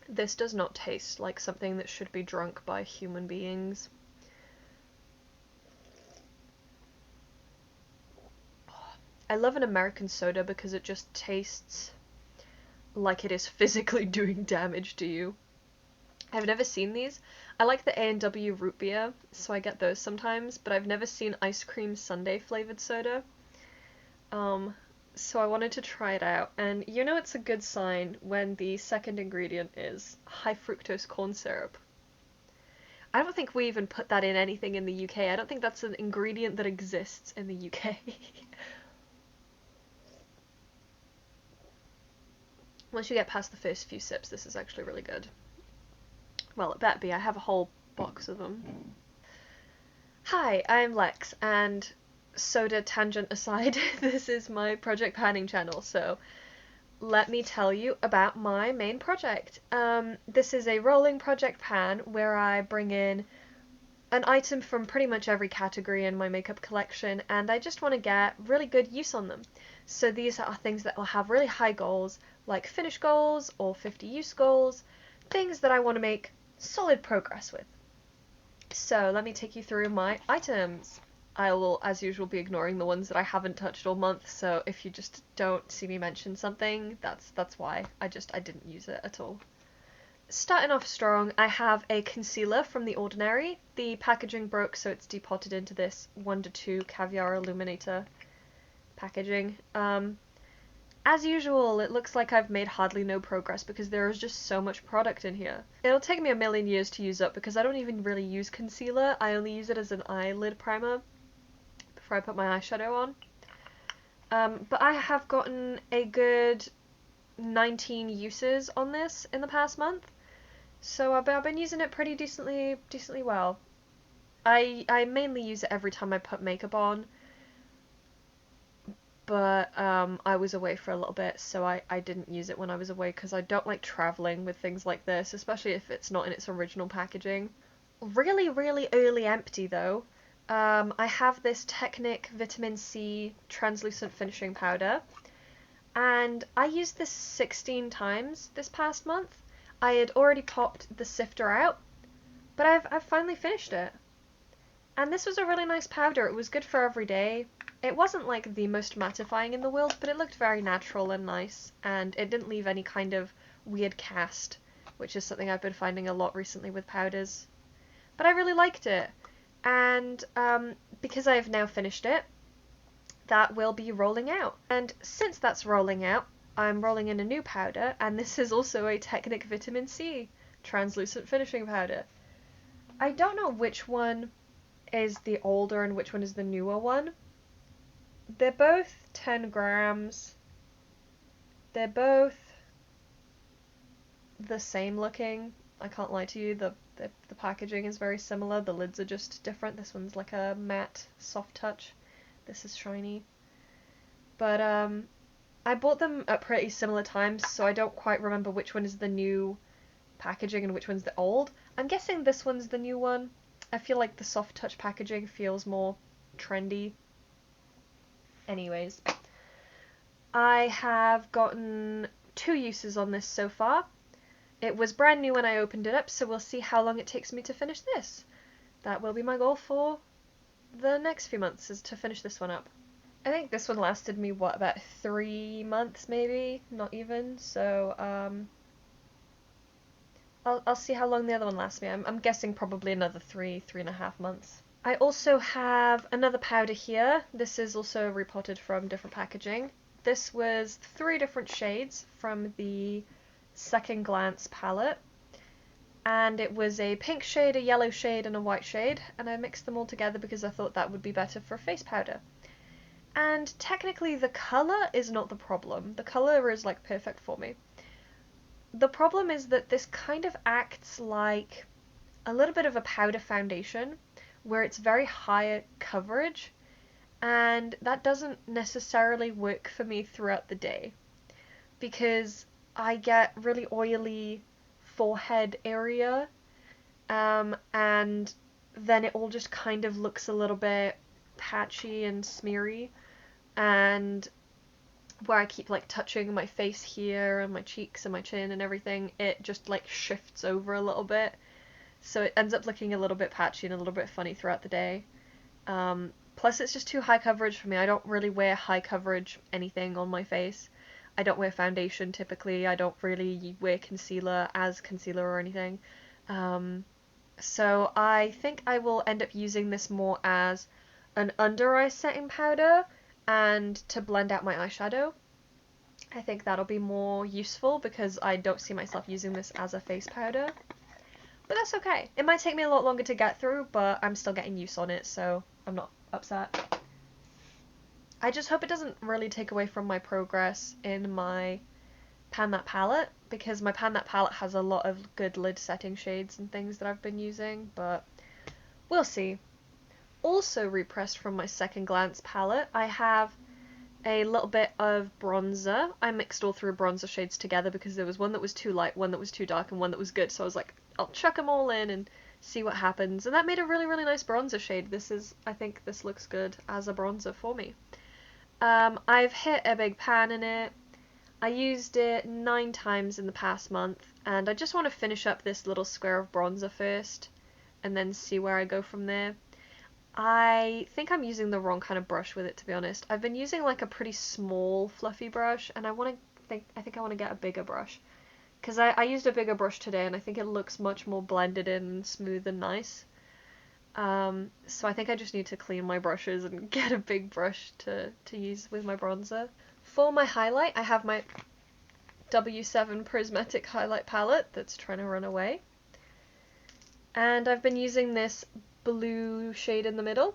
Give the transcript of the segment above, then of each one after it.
This does not taste like something that should be drunk by human beings. I love an American soda because it just tastes like it is physically doing damage to you. I've never seen these. I like the A&W root beer, so I get those sometimes, but I've never seen ice cream sundae flavored soda. Um, so I wanted to try it out, and you know it's a good sign when the second ingredient is high fructose corn syrup. I don't think we even put that in anything in the UK. I don't think that's an ingredient that exists in the UK. Once you get past the first few sips, this is actually really good. Well, it better be. I have a whole box of them. Hi, I'm Lex, and soda tangent aside, this is my project panning channel, so let me tell you about my main project. This is a rolling project pan where I bring in an item from pretty much every category in my makeup collection, and I just want to get really good use on them. So these are things that will have really high goals, like finish goals or 50 use goals, things that I want to make solid progress with. So let me take you through my items. I will, as usual, be ignoring the ones that I haven't touched all month, so if you just don't see me mention something, that's why. I didn't use it at all. Starting off strong, I have a concealer from The Ordinary. The packaging broke, so it's depotted into this 1:2 Caviar Illuminator packaging. As usual, it looks like I've made hardly no progress because there is just so much product in here. It'll take me a million years to use up because I don't even really use concealer. I only use it as an eyelid primer before I put my eyeshadow on. But I have gotten a good 19 uses on this in the past month. So I've been using it pretty decently well. I mainly use it every time I put makeup on, but I was away for a little bit, so I didn't use it when I was away because I don't like traveling with things like this, especially if it's not in its original packaging. Really early empty though. I have this Technic Vitamin C translucent finishing powder, and I used this 16 times this past month. I had already popped the sifter out, but I've finally finished it. And this was a really nice powder. It was good for every day. It wasn't like the most mattifying in the world, but it looked very natural and nice, and it didn't leave any kind of weird cast, which is something I've been finding a lot recently with powders. But I really liked it, and because I have now finished it, that will be rolling out. And since that's rolling out, I'm rolling in a new powder, and this is also a Technic Vitamin C translucent finishing powder. I don't know which one is the older and which one is the newer one. They're both 10 grams. They're both the same looking. I can't lie to you, the packaging is very similar. The lids are just different. This one's like a matte, soft touch. This is shiny. But I bought them at pretty similar times, so I don't quite remember which one is the new packaging and which one's the old. I'm guessing this one's the new one. I feel like the soft touch packaging feels more trendy. Anyways, I have gotten 2 uses on this so far. It was brand new when I opened it up, so we'll see how long it takes me to finish this. That will be my goal for the next few months, is to finish this one up. I think this one lasted me, what, about 3 months maybe? Not even, so I'll see how long the other one lasts me. I'm guessing probably another 3.5 months. I also have another powder here. This is also repotted from different packaging. This was 3 different shades from the Second Glance palette. And it was a pink shade, a yellow shade, and a white shade. And I mixed them all together because I thought that would be better for face powder. And technically the colour is not the problem. The colour is like perfect for me. The problem is that this kind of acts like a little bit of a powder foundation where it's very high coverage, and that doesn't necessarily work for me throughout the day because I get really oily forehead area, and then it all just kind of looks a little bit patchy and smeary, and where I keep like touching my face here and my cheeks and my chin and everything, it just like shifts over a little bit. So it ends up looking a little bit patchy and a little bit funny throughout the day. Plus it's just too high coverage for me. I don't really wear high coverage anything on my face. I don't wear foundation typically. I don't really wear concealer as concealer or anything. So I think I will end up using this more as an under eye setting powder and to blend out my eyeshadow. I think that'll be more useful because I don't see myself using this as a face powder. But that's okay. It might take me a lot longer to get through, but I'm still getting use on it, so I'm not upset. I just hope it doesn't really take away from my progress in my Pan That palette, because my Pan That palette has a lot of good lid setting shades and things that I've been using, but we'll see. Also repressed from my Second Glance palette, I have a little bit of bronzer. I mixed all three bronzer shades together because there was one that was too light, one that was too dark, and one that was good, so I was like, I'll chuck them all in and see what happens, and that made a really, really nice bronzer shade. I think this looks good as a bronzer for me. I've hit a big pan in it. I used it 9 times in the past month, and I just want to finish up this little square of bronzer first, and then see where I go from there. I think I'm using the wrong kind of brush with it, to be honest. I've been using like a pretty small fluffy brush, and I think I want to get a bigger brush. Because I used a bigger brush today, and I think it looks much more blended in and smooth and nice. So I think I just need to clean my brushes and get a big brush to use with my bronzer. For my highlight, I have my W7 Prismatic Highlight Palette that's trying to run away. And I've been using this blue shade in the middle.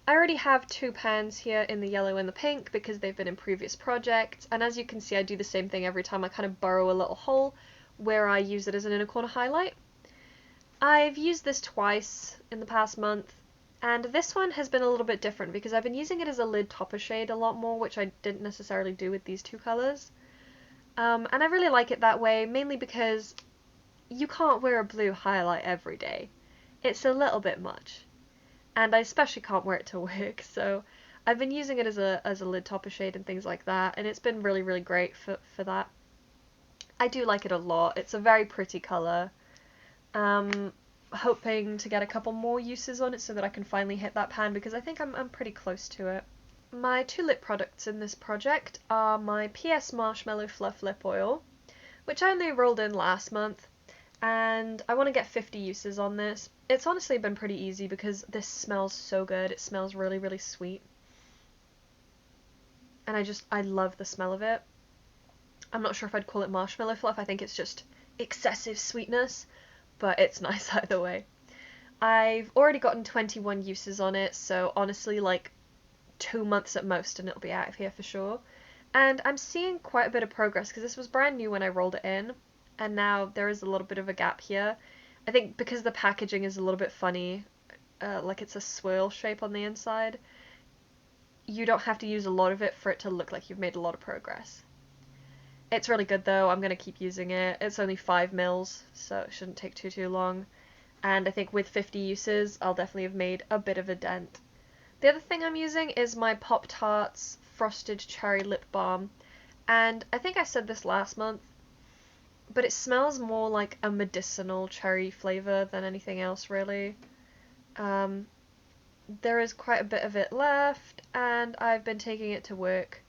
I already have 2 pans here in the yellow and the pink because they've been in previous projects, and as you can see I do the same thing every time. I kind of burrow a little hole where I use it as an inner corner highlight. I've used this twice in the past month, and this one has been a little bit different because I've been using it as a lid topper shade a lot more, which I didn't necessarily do with these 2 colours. And I really like it that way, mainly because you can't wear a blue highlight every day. It's a little bit much. And I especially can't wear it to work, so I've been using it as a lid topper shade and things like that, and it's been really, really great for that. I do like it a lot. It's a very pretty colour. Hoping to get a couple more uses on it so that I can finally hit that pan, because I think I'm pretty close to it. My 2 lip products in this project are my PS Marshmallow Fluff Lip Oil, which I only rolled in last month, and I want to get 50 uses on this. It's honestly been pretty easy because this smells so good. It smells really, really sweet. And I love the smell of it. I'm not sure if I'd call it marshmallow fluff. I think it's just excessive sweetness, but it's nice either way. I've already gotten 21 uses on it, so honestly, like 2 months at most and it'll be out of here for sure. And I'm seeing quite a bit of progress because this was brand new when I rolled it in, and now there is a little bit of a gap here. I think because the packaging is a little bit funny, like it's a swirl shape on the inside, you don't have to use a lot of it for it to look like you've made a lot of progress. It's really good though. I'm going to keep using it. It's only 5 mils, so it shouldn't take too long. And I think with 50 uses, I'll definitely have made a bit of a dent. The other thing I'm using is my Pop-Tarts Frosted Cherry Lip Balm. And I think I said this last month, but it smells more like a medicinal cherry flavour than anything else, really. There is quite a bit of it left, and I've been taking it to work.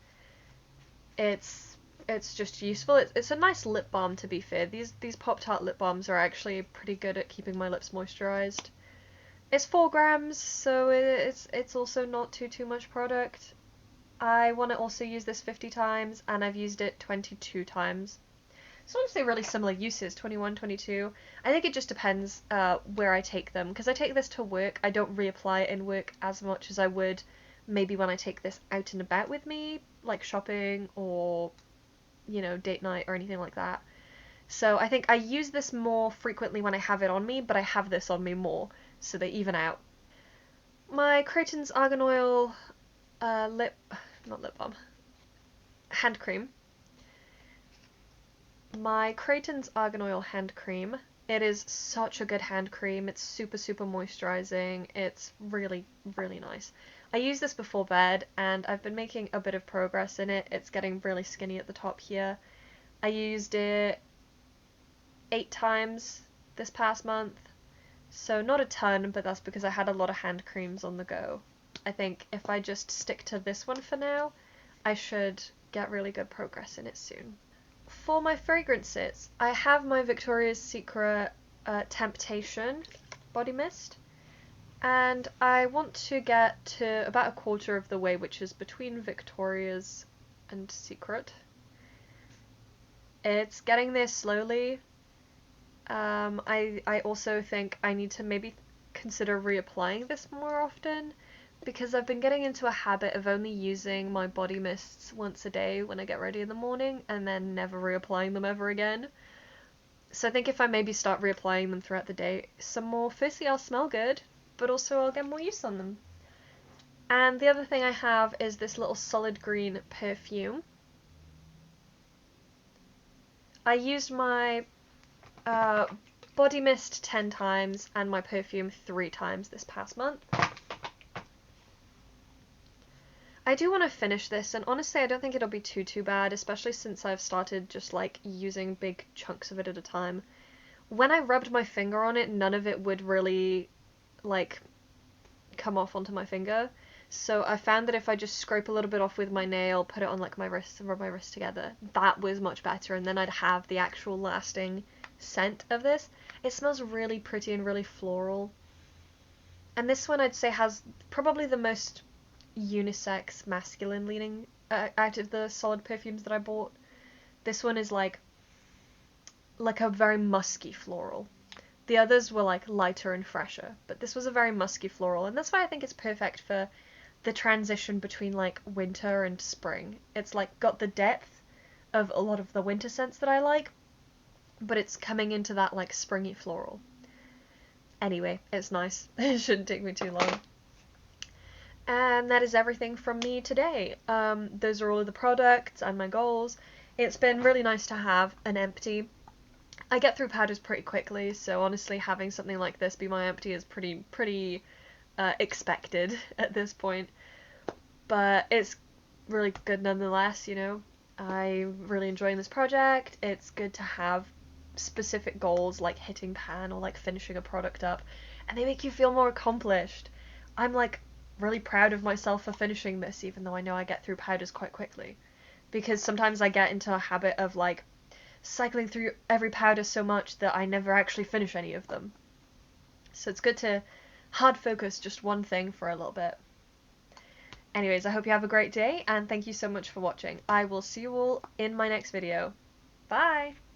It's just useful. It's a nice lip balm, to be fair. These Pop-Tart lip balms are actually pretty good at keeping my lips moisturised. It's 4 grams, so it's also not too much product. I want to also use this 50 times, and I've used it 22 times. So honestly really similar uses, 21, 22. I think it just depends where I take them, because I take this to work. I don't reapply it in work as much as I would maybe when I take this out and about with me, like shopping or, you know, date night or anything like that. So I think I use this more frequently when I have it on me, but I have this on me more, so they even out. My Creighton's Argan Oil hand cream. My Creighton's Argan Oil hand cream. It is such a good hand cream. It's super, super moisturizing. It's really, really nice. I use this before bed, and I've been making a bit of progress in it. It's getting really skinny at the top here. I used it 8 times this past month, so not a ton, but that's because I had a lot of hand creams on the go. I think if I just stick to this one for now, I should get really good progress in it soon. For my fragrances, I have my Victoria's Secret Temptation body mist, and I want to get to about a quarter of the way, which is between Victoria's and Secret. It's getting there slowly. I also think I need to maybe consider reapplying this more often, because I've been getting into a habit of only using my body mists once a day when I get ready in the morning, and then never reapplying them ever again. So I think if I maybe start reapplying them throughout the day some more, firstly I'll smell good, but also I'll get more use on them. And the other thing I have is this little solid green perfume. I used my body mist 10 times and my perfume 3 times this past month. I do want to finish this, and honestly I don't think it'll be too bad, especially since I've started just like using big chunks of it at a time. When I rubbed my finger on it, none of it would really like come off onto my finger. So I found that if I just scrape a little bit off with my nail, put it on like my wrist and rub my wrist together, that was much better, and then I'd have the actual lasting scent of this. It smells really pretty and really floral. And this one I'd say has probably the most unisex, masculine leaning out of the solid perfumes that I bought. This one is like a very musky floral. The others were like lighter and fresher, but this was a very musky floral, and that's why I think it's perfect for the transition between like winter and spring. It's like got the depth of a lot of the winter scents that I like, but it's coming into that like springy floral. Anyway, it's nice. It shouldn't take me too long. And that is everything from me today. Those are all of the products and my goals. It's been really nice to have an empty. I get through powders pretty quickly, so honestly having something like this be my empty is pretty expected at this point. But it's really good nonetheless, you know. I'm really enjoying this project. It's good to have specific goals like hitting pan or like finishing a product up, and they make you feel more accomplished. I'm like really proud of myself for finishing this, even though I know I get through powders quite quickly, because sometimes I get into a habit of like cycling through every powder so much that I never actually finish any of them. So it's good to hard focus just one thing for a little bit. Anyways, I hope you have a great day, and thank you so much for watching. I will see you all in my next video. Bye!